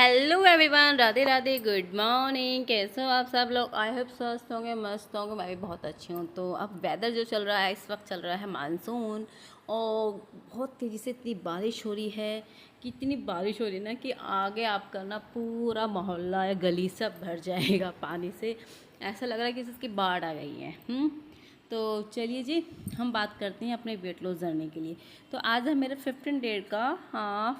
Hello everyone, Radhe Radhe, good morning. कैसे हो आप सब लोग? आई होप स्वस्थ होंगे, मस्त होंगे। मैं भी बहुत अच्छी हूँ। तो अब वेदर जो चल रहा है, इस वक्त चल रहा है मानसून, और बहुत तेज़ी से इतनी बारिश हो रही है कि इतनी बारिश हो रही है ना कि आगे आपका ना पूरा मोहल्ला या गली सब भर जाएगा पानी से। ऐसा लग रहा है कि इसकी बाढ़ आ गई है। तो चलिए जी, हम बात करते हैं अपने वेट लॉस जर्नी के लिए। तो आज है मेरा 15 डे का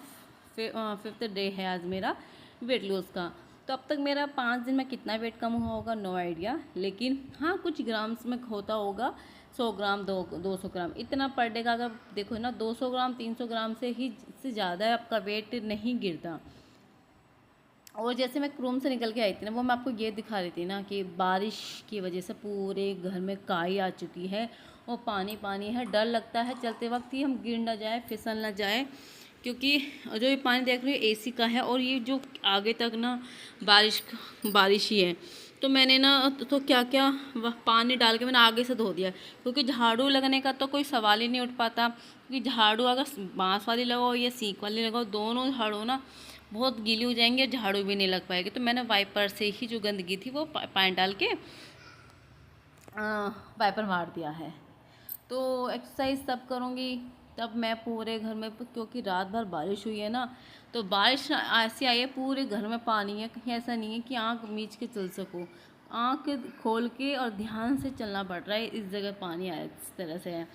फिफ्थ डे है आज मेरा वेट लॉस का। तो अब तक मेरा 5 दिन में कितना वेट कम हुआ होगा, नो आइडिया, लेकिन हाँ कुछ ग्राम्स में होता होगा। 100 ग्राम, 200 ग्राम, इतना पर डे का अगर देखो ना, 200 ग्राम 300 ग्राम से ज़्यादा आपका वेट नहीं गिरता। और जैसे मैं क्रोम से निकल के आई थी ना, वो मैं आपको ये दिखा रही थी ना कि बारिश की वजह से पूरे घर में काई आ चुकी है और पानी पानी है। डर लगता है चलते वक्त ही हम गिर ना जाए, फिसल ना जाए, क्योंकि जो ये पानी देख रही हो एसी का है और ये जो आगे तक ना बारिश ही है। तो मैंने ना तो क्या क्या पानी डाल के मैंने आगे से धो दिया, क्योंकि झाड़ू लगने का तो कोई सवाल ही नहीं उठ पाता। क्योंकि झाड़ू अगर बांस वाली लगाओ या सीख वाली लगाओ, दोनों झाड़ू ना बहुत गीली हो जाएंगे और झाड़ू भी नहीं लग पाएगी। तो मैंने वाइपर से ही जो गंदगी थी वो पानी डाल के वाइपर मार दिया है। तो एक्सरसाइज तब करूँगी तब मैं पूरे घर में, क्योंकि रात भर बारिश हुई है ना, तो बारिश ऐसी आई है पूरे घर में पानी है। कहीं ऐसा नहीं है कि आँख मीच के चल सको, आँख खोल के और ध्यान से चलना पड़ रहा है, इस जगह पानी आया इस तरह से है।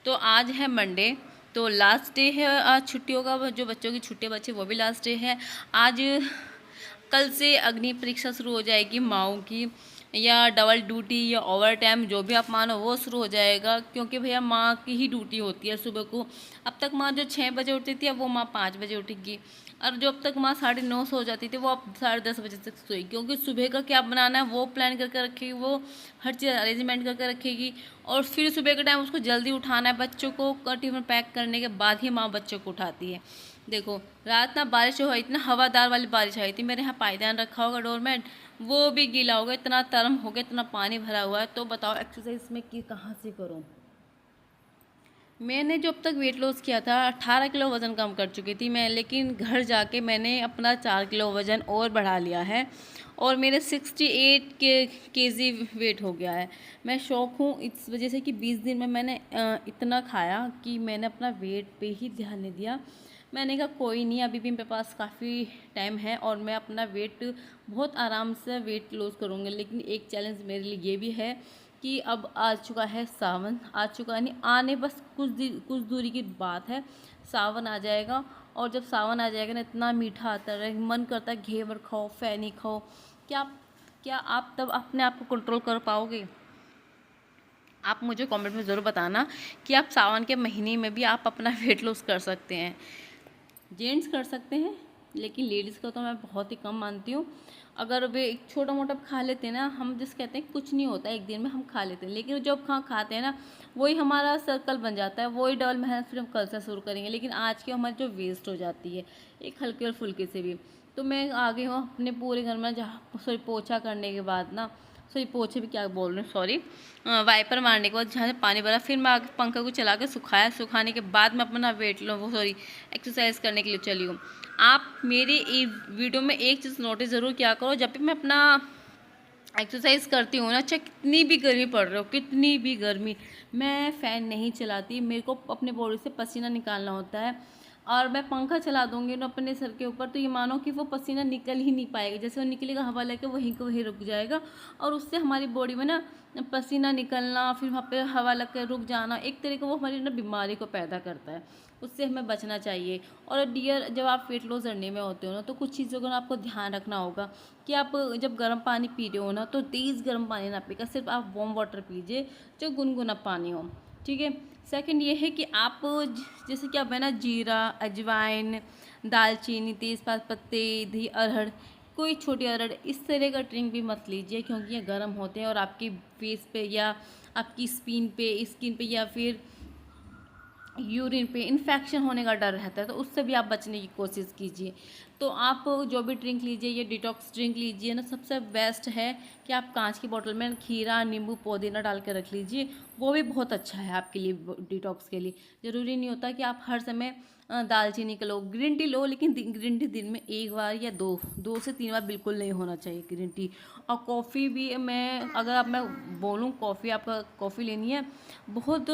तो आज है मंडे, तो लास्ट डे है आज छुट्टियों का। जो बच्चों की छुट्टियाँ बच्चे वो भी लास्ट डे है आज। कल से अग्नि परीक्षा शुरू हो जाएगी माओ की, या डबल ड्यूटी या ओवर टाइम जो भी आप मानो वो शुरू हो जाएगा, क्योंकि भैया माँ की ही ड्यूटी होती है सुबह को। अब तक माँ जो 6 बजे उठती थी, अब वो माँ 5 बजे उठेगी। और जो अब तक माँ 9:30 सो जाती थी, वो अब 10:30 बजे तक सोएगी, क्योंकि सुबह का क्या बनाना है वो प्लान करके रखेगी, वो हर चीज़ अरेंजमेंट करके रखेगी। और फिर सुबह के टाइम उसको जल्दी उठाना है, बच्चों को टिफिन पैक करने के बाद ही माँ बच्चों को उठाती है। देखो रात ना बारिश हुई, इतना हवादार वाली बारिश आई थी, मेरे यहाँ पायदान रखा होगा डोरमेट, वो भी गीला हो गया, इतना गर्म हो गया, इतना पानी भरा हुआ है। तो बताओ एक्सरसाइज में कि कहाँ से करूँ। मैंने जो अब तक वेट लॉस किया था, 18 किलो वज़न कम कर चुकी थी मैं, लेकिन घर जाके मैंने अपना 4 किलो वज़न और बढ़ा लिया है और मेरे 68 केजी वेट हो गया है। मैं शौक हूँ इस वजह से कि 20 दिन में मैंने इतना खाया कि मैंने अपना वेट पे ही ध्यान नहीं दिया। मैंने कहा कोई नहीं, अभी भी मेरे पास काफ़ी टाइम है और मैं अपना वेट बहुत आराम से वेट लॉस करूँगी। लेकिन एक चैलेंज मेरे लिए ये भी है कि अब आ चुका है सावन, आ चुका नहीं, आने बस कुछ दूरी की बात है, सावन आ जाएगा। और जब सावन आ जाएगा ना, इतना मीठा आता है, मन करता है घेवर खाओ, फैनी खाओ। क्या आप तब अपने आप को कंट्रोल कर पाओगे? आप मुझे कमेंट में ज़रूर बताना कि आप सावन के महीने में भी आप अपना वेट लॉस कर सकते हैं। जेंट्स कर सकते हैं, लेकिन लेडीज़ का तो मैं बहुत ही कम मानती हूँ। अगर वे एक छोटा मोटा खा लेते हैं ना, हम जिस कहते हैं कुछ नहीं होता, एक दिन में हम खा लेते हैं, लेकिन जब खाते हैं ना, वही हमारा सर्कल बन जाता है, वही डबल मेहनत फिर हम कल से शुरू करेंगे। लेकिन आज की हमारी जो वेस्ट हो जाती है एक हल्के और फुल्के से भी। तो मैं आ गई हूँ अपने पूरे घर में, जहाँ सॉरी पोछा करने के बाद ना, सॉरी पोछे भी क्या बोल रहे हैं, सॉरी, वाइपर मारने के बाद जहाँ से पानी भरा, फिर मैं आगे पंखा को चला के सुखाया, सुखाने के बाद मैं अपना वेट लो वो सॉरी एक्सरसाइज करने के लिए चली हूँ। आप मेरी वीडियो में एक चीज़ नोटिस ज़रूर किया करो, जब भी मैं अपना एक्सरसाइज करती हूँ ना, चाहे कितनी भी गर्मी पड़ रही हो, कितनी भी गर्मी, मैं फ़ैन नहीं चलाती। मेरे को अपने बॉडी से पसीना निकालना होता है, और मैं पंखा चला दूँगी ना अपने सर के ऊपर, तो ये मानो कि वो पसीना निकल ही नहीं पाएगा। जैसे वो निकलेगा हवा लेके वहीं को वहीं रुक जाएगा, और उससे हमारी बॉडी में ना पसीना निकलना, फिर वहाँ पे हवा लग कर रुक जाना, एक तरीके वो हमारी ना बीमारी को पैदा करता है, उससे हमें बचना चाहिए। और डियर, जब आप वेट लॉस जर्नी में होते हो ना, तो कुछ चीज़ों का आपको ध्यान रखना होगा कि आप जब गर्म पानी पी रहे हो ना, तो तेज़ गर्म पानी ना पीकर सिर्फ आप वार्म वाटर पीजिए, जो गुनगुना पानी हो, ठीक है। सेकंड ये है कि आप जैसे कि आप है ना, जीरा, अजवाइन, दालचीनी, तेज़पात पत्ते, दही, अरहर, कोई छोटी अरहर, इस तरह का ड्रिंक भी मत लीजिए, क्योंकि ये गर्म होते हैं और आपकी फेस पे या आपकी स्किन पे या फिर यूरिन पे इन्फेक्शन होने का डर रहता है, तो उससे भी आप बचने की कोशिश कीजिए। तो आप जो भी ड्रिंक लीजिए, ये डिटॉक्स ड्रिंक लीजिए ना, सबसे बेस्ट है कि आप कांच की बोतल में खीरा, नींबू, पुदीना डाल के रख लीजिए, वो भी बहुत अच्छा है आपके लिए, डिटॉक्स के लिए। ज़रूरी नहीं होता कि आप हर समय दालचीनी का लो, ग्रीन टी लो, लेकिन ग्रीन टी दिन में एक बार या दो से 3 बार बिल्कुल नहीं होना चाहिए ग्रीन टी। और कॉफ़ी भी मैं बोलूँ, कॉफ़ी आपका कॉफ़ी लेनी है, बहुत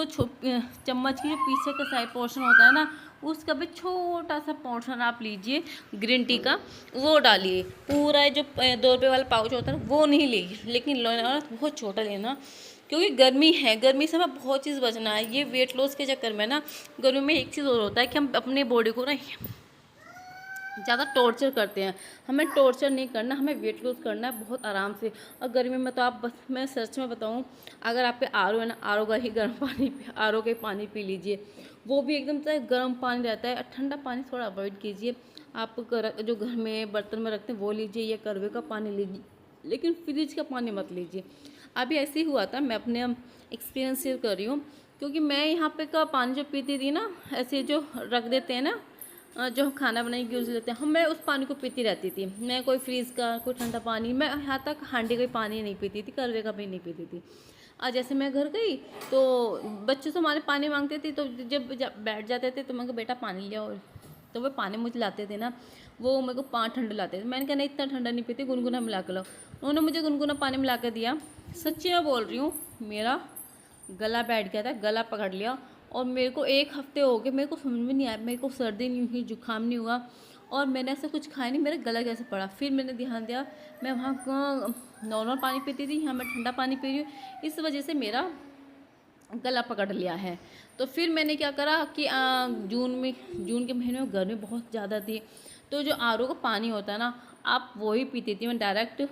चम्मच की जो पीछे का साइड पोर्शन होता है ना, उसका भी छोटा सा पोर्शन आप लीजिए ग्रीन टी का, वो डालिए। पूरा जो 2 रुपये वाला पाउच होता है वो नहीं लीजिए, लेकिन लेना बहुत छोटा लेना, क्योंकि गर्मी है, गर्मी से हमें बहुत चीज़ बचना है। ये वेट लॉस के चक्कर में ना, गर्मी में एक चीज़ और होता है कि हम अपने बॉडी को ना ज़्यादा टॉर्चर करते हैं। हमें टॉर्चर नहीं करना, हमें वेट लॉस करना है बहुत आराम से। और गर्मी में तो आप बस, मैं सच में बताऊँ, अगर आप पे आर ओ है ना, आर ओ का ही गर्म पानी, आर ओ का पानी पी लीजिए, वो भी एकदम से गर्म पानी रहता है। ठंडा पानी थोड़ा अवॉइड कीजिए। आप जो घर में बर्तन में रखते हैं वो लीजिए, या करवे का पानी लीजिए, लेकिन फ्रिज का पानी मत लीजिए। अभी ऐसे ही हुआ था, मैं अपने एक्सपीरियंस शेयर कर रही हूँ, क्योंकि मैं यहाँ पे का पानी जो पीती थी ना, ऐसे जो रख देते हैं ना, जो हम खाना बनाने की यूज़ लेते हैं, मैं उस पानी को पीती रहती थी। मैं कोई फ्रीज़ का, कोई ठंडा पानी, मैं यहाँ तक हांडी का पानी नहीं पीती थी, करवे का भी नहीं पीती थी। और जैसे मैं घर गई तो बच्चे से हमारे पानी मांगते थे, तो जब बैठ जाते थे तो मैं कहा बेटा पानी ले आओ, तो वो पानी मुझे लाते थे ना, वो मेरे को 5 ठंडे लाते थे। मैंने कहा नहीं, इतना ठंडा नहीं पीती, गुनगुना मिला के लाओ। उन्होंने मुझे गुनगुना पानी मिला के दिया। सच्ची मैं बोल रही हूँ, मेरा गला बैठ गया था, गला पकड़ लिया। और मेरे को 1 हफ्ते हो गए, मेरे को समझ में नहीं आया, मेरे को सर्दी नहीं हुई, जुकाम नहीं हुआ, और मैंने ऐसा कुछ खाया नहीं, मेरा गला कैसे पड़ा। फिर मैंने ध्यान दिया, मैं वहाँ नॉर्मल पानी पीती थी, यहाँ मैं ठंडा पानी पी रही हूँ, इस वजह से मेरा गला पकड़ लिया है। तो फिर मैंने क्या करा कि जून के महीने में गर्मी बहुत ज़्यादा थी, तो जो आर ओ का पानी होता है ना, आप वही पीती थी, मैं डायरेक्ट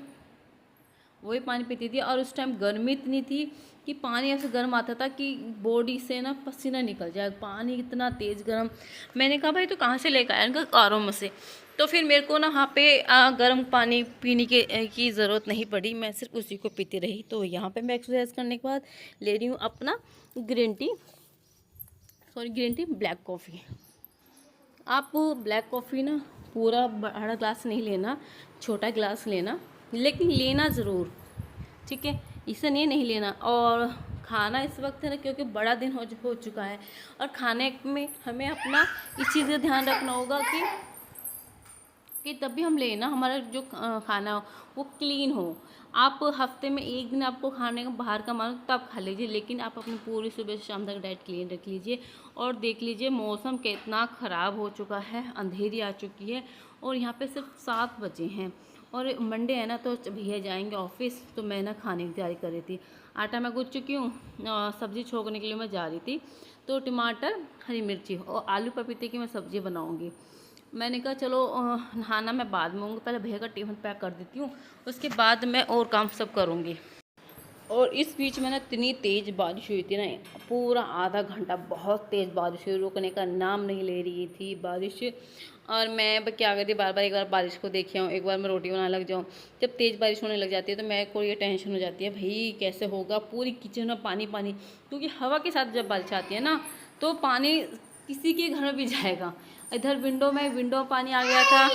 वही पानी पीती थी। और उस टाइम गर्मी इतनी थी कि पानी ऐसे गर्म आता था कि बॉडी से ना पसीना निकल जाए, पानी इतना तेज़ गर्म। मैंने कहा भाई तो कहाँ से लेकर आया, इनका आर ओ में से। तो फिर मेरे को ना वहाँ पे गर्म पानी पीने की ज़रूरत नहीं पड़ी, मैं सिर्फ उसी को पीती रही। तो यहाँ पे मैं एक्सरसाइज करने के बाद ले रही हूँ अपना ग्रीन टी ब्लैक कॉफ़ी। आप ब्लैक कॉफ़ी ना पूरा बड़ा ग्लास नहीं लेना, छोटा ग्लास लेना, लेकिन लेना ज़रूर, ठीक है, इसे नहीं लेना। और खाना इस वक्त है ना, क्योंकि बड़ा दिन हो चुका है, और खाने में हमें अपना इस चीज़ का ध्यान रखना होगा कि तब भी हम लें ना, हमारा जो खाना हो वो क्लीन हो। आप हफ्ते में 1 दिन आपको खाने का बाहर का मानो तब खा लीजिए, लेकिन आप अपनी पूरी सुबह से शाम तक डाइट क्लीन रख लीजिए। और देख लीजिए मौसम कितना ख़राब हो चुका है, अंधेरी आ चुकी है, और यहाँ पे सिर्फ 7 बजे हैं, और मंडे है ना, तो भैया जाएंगे ऑफिस, तो मैं ना खाने की तैयारी कर रही थी। आटा मैं गूँथ चुकी हूँ, सब्ज़ी छोकने के लिए मैं जा रही थी, तो टमाटर, हरी मिर्ची और आलू पपीते की मैं सब्ज़ी बनाऊँगी। मैंने कहा चलो नहाना मैं बाद में होंगी, पहले भैया का टिफ़िन पैक कर देती हूँ, उसके बाद मैं और काम सब करूँगी। और इस बीच में ना इतनी तेज़ बारिश हुई थी ना, पूरा आधा घंटा बहुत तेज़ बारिश हुई, रुकने का नाम नहीं ले रही थी बारिश। और मैं क्या करती, बार बार एक बार बारिश को देखी हूँ, एक बार मैं रोटी बनाने लग जाऊँ। जब तेज़ बारिश होने लग जाती है तो मेरे को ये टेंशन हो जाती है, भाई कैसे होगा, पूरी किचन में पानी पानी, क्योंकि हवा के साथ जब बारिश आती है ना, तो पानी किसी के घर में भी जाएगा। इधर विंडो पानी आ गया था,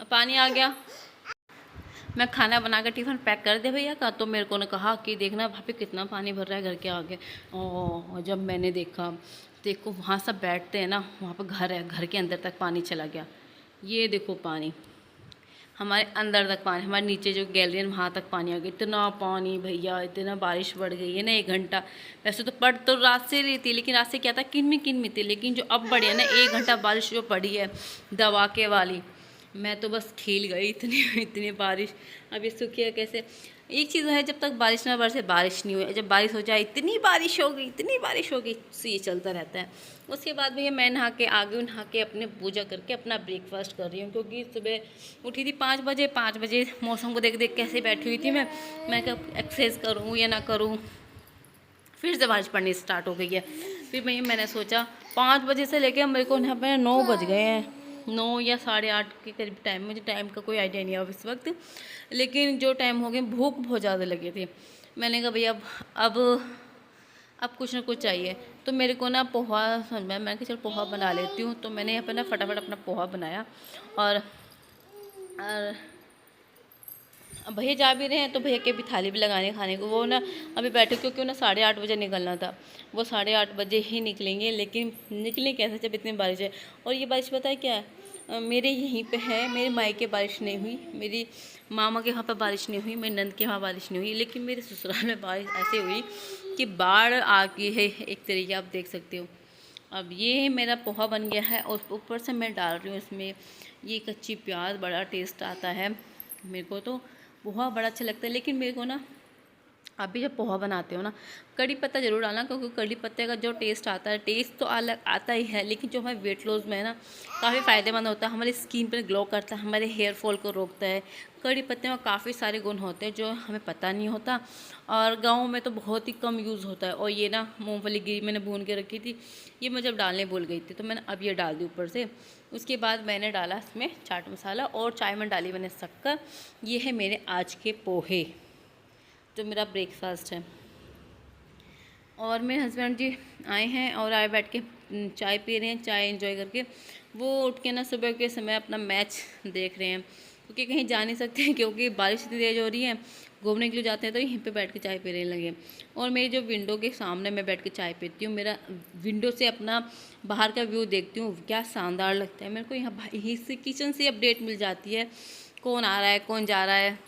पानी आ गया। मैं खाना बना कर टिफ़िन पैक कर दे भैया का, तो मेरे को ने कहा कि देखना भाभी कितना पानी भर रहा है घर के आगे। और जब मैंने देखा, देखो वहाँ सब बैठते हैं ना, वहाँ पर घर है, घर के अंदर तक पानी चला गया। ये देखो पानी हमारे अंदर तक, पानी हमारे नीचे जो गैलरी है वहाँ तक पानी आ गया। इतना पानी भैया, इतना बारिश बढ़ गई है ना 1 घंटा। वैसे तो पड़ तो रात से रही थी, लेकिन रात से क्या था, किनमी थी, लेकिन जो अब बढ़ी है ना 1 घंटा बारिश जो पड़ी है दवाके वाली, मैं तो बस खेल गई, इतनी बारिश। अब ये सूखिया कैसे। एक चीज़ है, जब तक बारिश ना बरसे बारिश नहीं हुई, जब बारिश हो जाए इतनी बारिश हो गई, तो ये चलता रहता है। उसके बाद भैया मैं नहा के आ गई, नहा के अपने पूजा करके अपना ब्रेकफास्ट कर रही हूँ, क्योंकि सुबह उठी थी 5 बजे मौसम को देख देख कैसे बैठी हुई थी मैं कब एक्सरसाइज करूँ या ना करूँ। फिर से बारिश पड़नी स्टार्ट हो गई है। फिर मैंने सोचा 5 बजे से लेकर मेरे को यहाँ पर 9 बज गए हैं, 9 या 8:30 के करीब टाइम, मुझे टाइम का कोई आइडिया नहीं है अब इस वक्त, लेकिन जो टाइम हो गए भूख बहुत ज़्यादा लगी थी। मैंने कहा भैया अब कुछ ना कुछ चाहिए, तो मेरे को ना पोहा समझ में, मैंने कहा चल पोहा बना लेती हूँ। तो मैंने यहाँ पे ना फटाफट अपना पोहा बनाया, और अब भैया जा भी रहे हैं तो भैया के भी थाली भी लगाने खाने को, वो ना अभी बैठे क्योंकि उन्हें 8:30 बजे निकलना था। वो 8:30 बजे ही निकलेंगे, लेकिन निकले कैसे जब इतनी बारिश है। और ये बारिश पता है क्या है, मेरे यहीं पे है, मेरे मायके बारिश नहीं हुई, मेरी मामा के वहाँ पर बारिश नहीं हुई, मेरी नंद के वहाँ बारिश नहीं हुई, लेकिन मेरे ससुराल में बारिश ऐसे हुई कि बाढ़ आ गई है एक तरीके, आप देख सकते हो। अब ये मेरा पोहा बन गया है और ऊपर से मैं डाल रही हूँ इसमें ये कच्ची प्याज, बड़ा टेस्ट आता है। मेरे को तो पोहा बड़ा अच्छा लगता है, लेकिन मेरे को ना आप भी जब पोहा बनाते हो ना, कड़ी पत्ता ज़रूर डालना, क्योंकि कड़ी पत्ते का जो टेस्ट आता है, टेस्ट तो अलग आता ही है, लेकिन जो हमारे वेट लॉस में है ना काफ़ी फ़ायदेमंद होता है, हमारी स्किन पर ग्लो करता है, हमारे हेयर फॉल को रोकता है। कड़ी पत्ते में काफ़ी सारे गुण होते हैं जो हमें पता नहीं होता, और गाँव में तो बहुत ही कम यूज़ होता है। और ये ना मूँगफली गिरी मैंने भून के रखी थी, ये मैं जब डालने भूल गई थी तो मैंने अब ये डाल दी ऊपर से। उसके बाद मैंने डाला इसमें चाट मसाला और चाय में डाली मैंने शक्कर। ये है मेरे आज के पोहे, जो मेरा ब्रेकफास्ट है। और मेरे हस्बैंड जी आए हैं और आए बैठ के चाय पी रहे हैं, चाय एंजॉय करके। वो उठ के ना सुबह के समय अपना मैच देख रहे हैं, क्योंकि कहीं जा नहीं सकते क्योंकि बारिश इतनी तेज़ हो रही है। घूमने के लिए जाते हैं तो यहीं पे बैठ के चाय पीने लगे। और मेरी जो विंडो के सामने मैं बैठ के चाय पीती हूँ, मेरा विंडो से अपना बाहर का व्यू देखती हूँ, क्या शानदार लगता है मेरे को। यहाँ यहीं से किचन से अपडेट मिल जाती है, कौन आ रहा है कौन जा रहा है,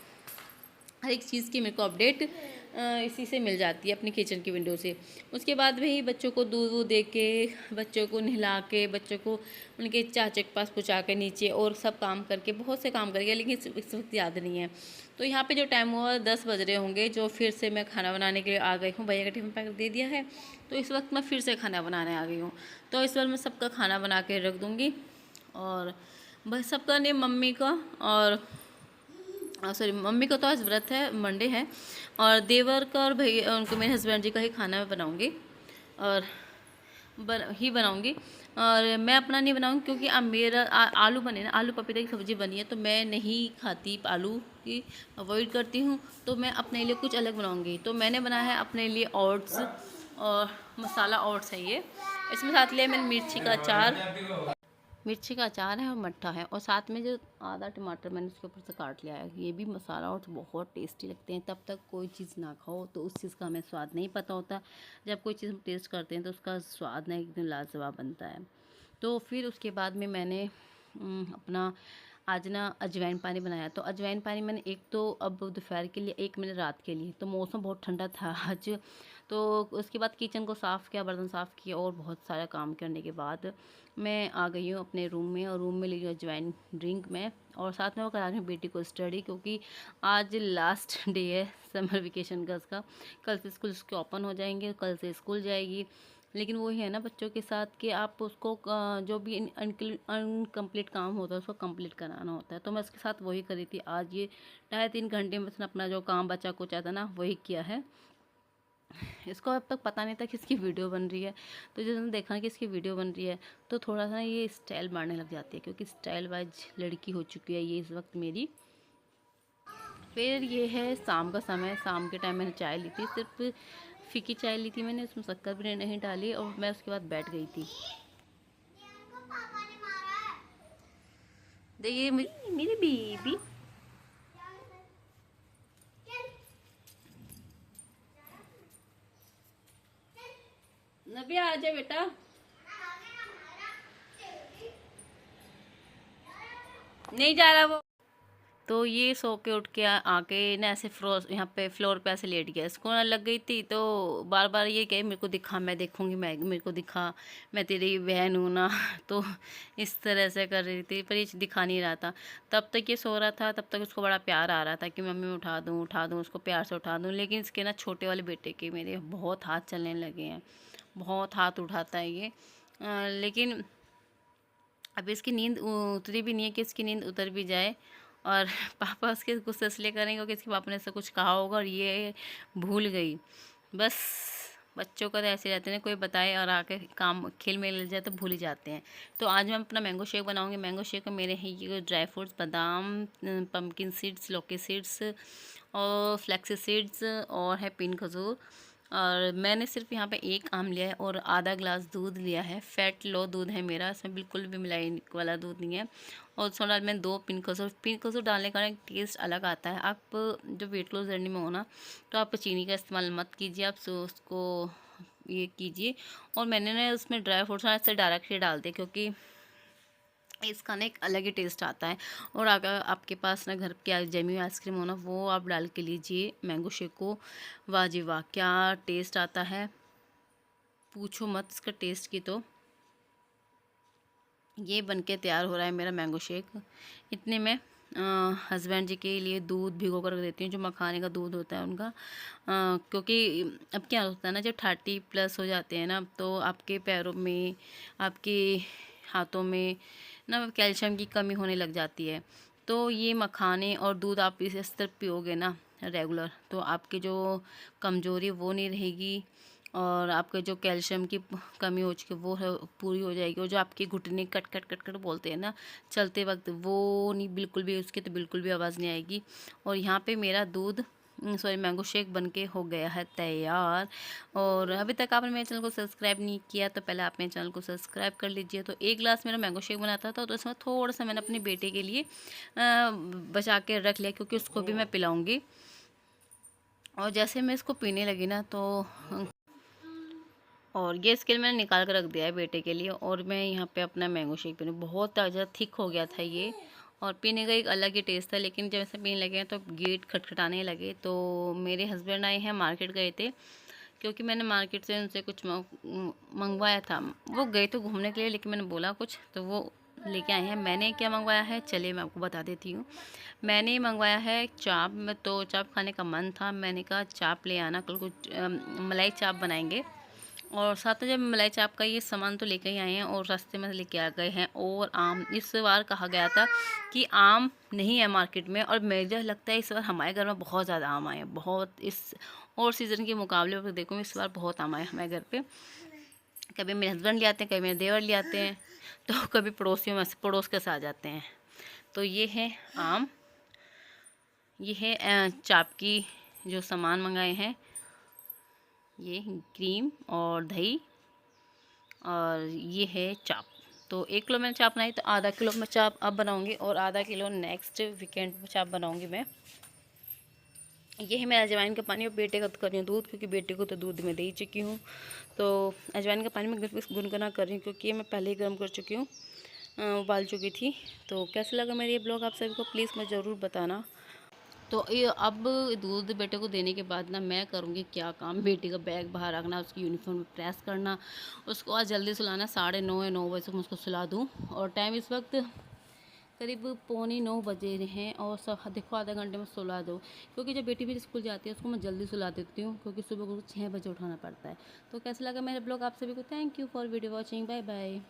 हर एक चीज़ की मेरे को अपडेट इसी से मिल जाती है, अपनी किचन की विंडो से। उसके बाद भी बच्चों को दूध वूध दे के, बच्चों को नहला के, बच्चों को उनके चाचा के पास पहुँचा के नीचे, और सब काम करके, बहुत से काम करके, लेकिन इस वक्त याद नहीं है। तो यहाँ पे जो टाइम हुआ 10 बज रहे होंगे, जो फिर से मैं खाना बनाने के लिए आ गई हूँ। भैया का टिफिन पैक दे दिया है, तो इस वक्त मैं फिर से खाना बनाने आ गई हूँ। तो इस बार मैं सबका खाना बना के रख दूँगी, और बस सबका नहीं, मम्मी का और सॉरी मम्मी का तो आज व्रत है, मंडे है, और देवर का और भैया उनको, मेरे हस्बैंड जी का ही खाना मैं बनाऊंगी, और बनाऊंगी। और मैं अपना नहीं बनाऊंगी क्योंकि अब मेरा आलू बने ना, आलू पपीता की सब्ज़ी बनी है, तो मैं नहीं खाती आलू की, अवॉइड करती हूँ। तो मैं अपने लिए कुछ अलग बनाऊंगी। तो मैंने बनाया है अपने लिए ओट्स, और मसाला ओट्स है ये। इसमें साथ लिया मैंने मिर्ची का अचार है और मट्ठा है, और साथ में जो आधा टमाटर मैंने उसके ऊपर से काट लिया है। ये भी मसाला और बहुत टेस्टी लगते हैं। तब तक कोई चीज़ ना खाओ तो उस चीज़ का हमें स्वाद नहीं पता होता। जब कोई चीज़ हम टेस्ट करते हैं तो उसका स्वाद ना एकदम लाजवाब बनता है। तो फिर उसके बाद में मैंने अपना आज ना अजवाइन पानी बनाया। तो अजवाइन पानी मैंने एक तो अब दोपहर के लिए, एक मैंने रात के लिए। तो मौसम बहुत ठंडा था आज, तो उसके बाद किचन को साफ़ किया, बर्तन साफ़ किए, और बहुत सारा काम करने के बाद मैं आ गई हूँ अपने रूम में, और रूम में ली हूँ अजवाइन ड्रिंक में, और साथ में वो करा रही हूँ बेटी को स्टडी, क्योंकि आज लास्ट डे है समर वेकेशन का उसका। कल से स्कूल उसके ओपन हो जाएंगे, कल से स्कूल जाएगी। लेकिन वही है ना बच्चों के साथ कि आप उसको जो भी अनकम्प्लीट काम होता है उसको कंप्लीट कराना होता है। तो मैं उसके साथ वही करी थी आज। ये 2.5-3 घंटे में उसने अपना जो काम बचा कुचा था ना वही किया है। इसको अब तक पता नहीं था कि इसकी वीडियो बन रही है, तो जब मैंने देखा कि इसकी वीडियो बन रही है तो थोड़ा सा ये स्टाइल मारने लग जाती है, क्योंकि स्टाइल वाइज लड़की हो चुकी है ये इस वक्त मेरी। फिर ये है शाम का समय। शाम के टाइम मैंने चाय ली थी, सिर्फ फीकी चाय ली थी मैंने, उसमें शक्कर भी नहीं डाली, और मैं उसके बाद बैठ गई थी। देखिए मेरी बेबी, नबी आ जा बेटा। नहीं जा रहा वो। तो ये सो के उठ के आके ना ऐसे फ्लोर पे ऐसे लेट गया, इसको ना लग गई थी। तो बार बार ये कहे मेरे को दिखा, मैं देखूंगी, मैं मेरे को दिखा, मैं तेरी बहन हूँ ना। तो इस तरह से कर रही थी, पर ये दिखा नहीं रहा था। तब तक ये सो रहा था, तब तक उसको बड़ा प्यार आ रहा था कि मम्मी उठा दूँ उसको, प्यार से उठा दूँ। लेकिन इसके ना छोटे वाले बेटे के मेरे बहुत हाथ चलने लगे हैं, बहुत हाथ उठाता है ये। लेकिन अब इसकी नींद उतरी भी नहीं है कि इसकी नींद उतर भी जाए। और पापा उसके गुस्से इसलिए करेंगे क्योंकि इसके पापा ने ऐसा कुछ कहा होगा और ये भूल गई। बस बच्चों का तो ऐसे रहते हैं, कोई बताए और आके काम खेल में ले जाए तो भूल ही जाते हैं। तो आज मैं अपना मैंगो शेक बनाऊंगी। मैंगो शेक में मेरे हैं ये ड्राई फ्रूट्स, बादाम, पम्पकिन सीड्स, लौकी सीड्स और फ्लैक्सी सीड्स, और है पिन खजूर, और मैंने सिर्फ यहाँ पे एक आम लिया है और आधा ग्लास दूध लिया है। फैट लो दूध है मेरा, इसमें बिल्कुल भी मलाई वाला दूध नहीं है। और उसमें डाल मैंने 2 पिन कसूर डालने का एक टेस्ट अलग आता है। आप जो वेट लॉस जर्नी में हो ना, तो आप चीनी का इस्तेमाल मत कीजिए, आप उसको ये कीजिए। और मैंने ना उसमें ड्राई फ्रूट्स ऐसे डायरेक्टली डाल दिए, क्योंकि इसका ना एक अलग ही टेस्ट आता है। और अगर आपके पास ना घर की जमी हुई आइसक्रीम हो ना, वो आप डाल के लीजिए मैंगो शेक को। वाह जी वाह, क्या टेस्ट आता है, पूछो मत इसका टेस्ट की। तो ये बनके तैयार हो रहा है मेरा मैंगो शेक। इतने में हस्बैंड जी के लिए दूध भिगो कर रख देती हूँ, जो मखाने का दूध होता है उनका। क्योंकि अब क्या होता है ना, जब 30+ हो जाते हैं ना, तो आपके पैरों में, आपके हाथों में ना कैल्शियम की कमी होने लग जाती है। तो ये मखाने और दूध आप इस तरह पियोगे ना रेगुलर, तो आपकी जो कमज़ोरी वो नहीं रहेगी, और आपके जो कैल्शियम की कमी हो चुकी है वो पूरी हो जाएगी। और जो आपके घुटने कट कट कट कट बोलते हैं ना चलते वक्त, वो नहीं, बिल्कुल भी उसकी तो बिल्कुल भी आवाज़ नहीं आएगी। और यहाँ पे मेरा दूध सॉरी मैंगो शेक बनके हो गया है तैयार। और अभी तक आपने मेरे चैनल को सब्सक्राइब नहीं किया तो पहले आप मेरे चैनल को सब्सक्राइब कर लीजिए। तो 1 ग्लास मेरा मैंगो शेक बनाता था, तो इसमें थोड़ा सा मैंने अपने बेटे के लिए बचा के रख लिया, क्योंकि उसको भी मैं पिलाऊँगी। और जैसे मैं इसको पीने लगी ना, तो और ये स्किल मैंने निकाल कर रख दिया है बेटे के लिए। और मैं यहाँ पे अपना मैंगो शेक पीने, बहुत ज़्यादा थिक हो गया था ये, और पीने का एक अलग ही टेस्ट था। लेकिन जब ऐसे पीने लगे हैं तो गेट खटखटाने लगे। तो मेरे हस्बैंड आए हैं, मार्केट गए थे, क्योंकि मैंने मार्केट से उनसे कुछ मंगवाया था। वो गए तो घूमने के लिए, लेकिन मैंने बोला कुछ, तो वो लेके आए हैं। मैंने क्या मंगवाया है, चलिए मैं आपको बता देती हूँ। मैंने मंगवाया है चाप। में तो चाप खाने का मन था, मैंने कहा चाप ले आना, कल कुछ मलाई चाप बनाएंगे। और साथ में जब मलाई चाप का ये सामान तो लेके ही आए हैं, और रास्ते में लेके आ गए हैं। और आम, इस बार कहा गया था कि आम नहीं है मार्केट में, और मुझे लगता है इस बार हमारे घर में बहुत ज़्यादा आम आए हैं, बहुत, इस और सीज़न के मुकाबले पर देखो इस बार बहुत आम आए हमारे घर पे। कभी मेरे हस्बैंड ले आते हैं, कभी मेरे देवर ले आते हैं, तो कभी पड़ोसियों में से पड़ोस के साथ जाते हैं। तो ये है आम, ये है चाप की जो सामान मंगाए हैं, ये क्रीम और दही, और ये है चाप। तो 1 किलो मैंने चाप बनाई, तो आधा किलो मैं चाप अब बनाऊंगी, और आधा किलो नेक्स्ट वीकेंड में चाप बनाऊंगी मैं। ये है मेरा अजवाइन का पानी, और बेटे का तो कर रही हूँ दूध, क्योंकि बेटे को तो दूध में दे ही चुकी हूँ। तो अजवाइन का पानी मैं गुनगुना कर रही हूँ, क्योंकि ये मैं पहले ही गर्म कर चुकी हूँ, उबाल चुकी थी। तो कैसा लगा मेरा ये ब्लॉग आप सभी को, प्लीज़ मुझे ज़रूर बताना। तो ये अब दूध बेटे को देने के बाद ना मैं करूँगी क्या काम, बेटे का बैग बाहर रखना, उसकी यूनिफॉर्म प्रेस करना, उसको आज जल्दी सुलाना, 9:30 या 9 बजे तक मैं उसको सुला दूँ। और टाइम इस वक्त करीब 8:45 बजे रहे हैं, और सब देखो आधा घंटे में सुला दो, क्योंकि जब बेटी मेरी स्कूल जाती है उसको मैं जल्दी सुला देती हूँ, क्योंकि सुबह को 6 बजे उठाना पड़ता है। तो कैसा लगा मेरा ब्लॉग आप सभी को, thank you for video watching, bye bye.